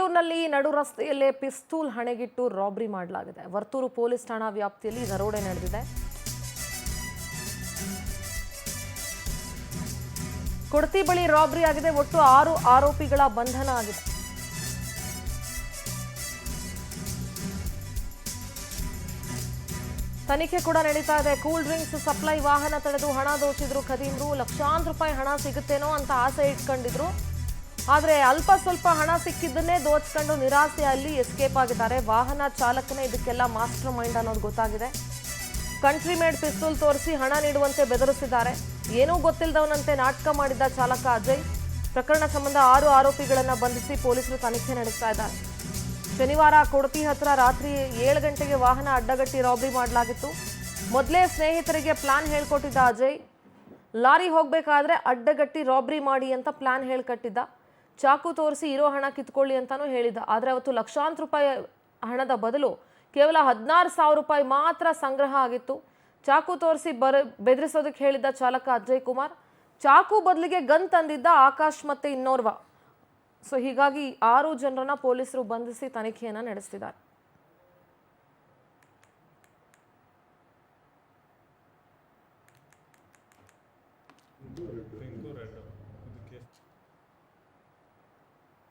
ಬೆಂಗಳೂರಿನಲ್ಲಿ ನಡು ರಸ್ತೆಯಲ್ಲೇ ಪಿಸ್ತೂಲ್ ಹಣೆಗಿಟ್ಟು ರಾಬರಿ ಮಾಡಲಾಗಿದೆ. ವರ್ತೂರು ಪೊಲೀಸ್ ಠಾಣಾ ವ್ಯಾಪ್ತಿಯಲ್ಲಿ ದರೋಡೆ ನಡೆದಿದೆ. ಕೊಡತಿ ಬಳಿ ರಾಬರಿ ಆಗಿದೆ. ಒಟ್ಟು 6 ಆರೋಪಿಗಳ ಬಂಧನ ಆಗಿದೆ. ತನಿಖೆ ಕೂಡ ನಡೀತಾ ಇದೆ. ಕೂಲ್ ಡ್ರಿಂಕ್ಸ್ ಸಪ್ಲೈ ವಾಹನ ತಡೆದು ಹಣ ದೋಚಿದ್ರು ಖದೀಮ್ರು. ಲಕ್ಷಾಂತರ ರೂಪಾಯಿ ಹಣ ಸಿಗುತ್ತೇನೋ ಅಂತ ಆಸೆ ಇಟ್ಕೊಂಡಿದ್ರು. ಆದರೆ ಅಲ್ಪ ಸ್ವಲ್ಪ ಹಣ ಸಿಕ್ಕಿದ್ದನ್ನೇ ದೋಚ್ಕೊಂಡು ನಿರಾಸೆಯಲ್ಲಿ ಎಸ್ಕೇಪ್ ಆಗಿದ್ದಾರೆ. ವಾಹನ ಚಾಲಕನೇ ಇದಕ್ಕೆಲ್ಲ ಮಾಸ್ಟರ್ ಮೈಂಡ್ ಅನ್ನೋದು ಗೊತ್ತಾಗಿದೆ. ಕಂಟ್ರಿ ಮೇಡ್ ಪಿಸ್ತೂಲ್ ತೋರಿಸಿ ಹಣ ನೀಡುವಂತೆ ಬೆದರಿಸಿದ್ದಾರೆ. ಏನೂ ಗೊತ್ತಿಲ್ಲದವನಂತೆ ನಾಟಕ ಮಾಡಿದ್ದ ಚಾಲಕ ಅಜಯ್. ಪ್ರಕರಣ ಸಂಬಂಧ 6 ಆರೋಪಿಗಳನ್ನು ಬಂಧಿಸಿ ಪೊಲೀಸರು ತನಿಖೆ ನಡೆಸ್ತಾ ಇದ್ದಾರೆ. ಶನಿವಾರ ಕೊಡತಿ ಹತ್ರ ರಾತ್ರಿ 7 ಗಂಟೆಗೆ ವಾಹನ ಅಡ್ಡಗಟ್ಟಿ ರಾಬರಿ ಮಾಡಲಾಗಿತ್ತು. ಮೊದಲೇ ಸ್ನೇಹಿತರಿಗೆ ಪ್ಲಾನ್ ಹೇಳ್ಕೊಟ್ಟಿದ್ದ ಅಜಯ್. ಲಾರಿ ಹೋಗಬೇಕಾದ್ರೆ ಅಡ್ಡಗಟ್ಟಿ ರಾಬರಿ ಮಾಡಿ ಅಂತ ಪ್ಲಾನ್ ಹೇಳ್ಕೊಟ್ಟಿದ್ದ. ಚಾಕು ತೋರಿಸಿ ಇರೋ ಹಣ ಕಿತ್ಕೊಳ್ಳಿ ಅಂತಾನೂ ಹೇಳಿದ್ದ. ಆದರೆ ಅವತ್ತು ಲಕ್ಷಾಂತರ ರೂಪಾಯಿ ಹಣದ ಬದಲು ಕೇವಲ 16,000 ರೂಪಾಯಿ ಮಾತ್ರ ಸಂಗ್ರಹ ಆಗಿತ್ತು. ಚಾಕು ತೋರಿಸಿ ಬೆದರಿಸೋದಕ್ಕೆ ಹೇಳಿದ್ದ ಚಾಲಕ ಅಜಯ್ ಕುಮಾರ್. ಚಾಕು ಬದಲಿಗೆ ಗನ್ ತಂದಿದ್ದ ಆಕಾಶ್ ಮತ್ತೆ ಇನ್ನೋರ್ವ. ಸೊ ಹೀಗಾಗಿ 6 ಜನರನ್ನ ಪೊಲೀಸರು ಬಂಧಿಸಿ ತನಿಖೆಯನ್ನ ನಡೆಸ್ತಿದ್ದಾರೆ.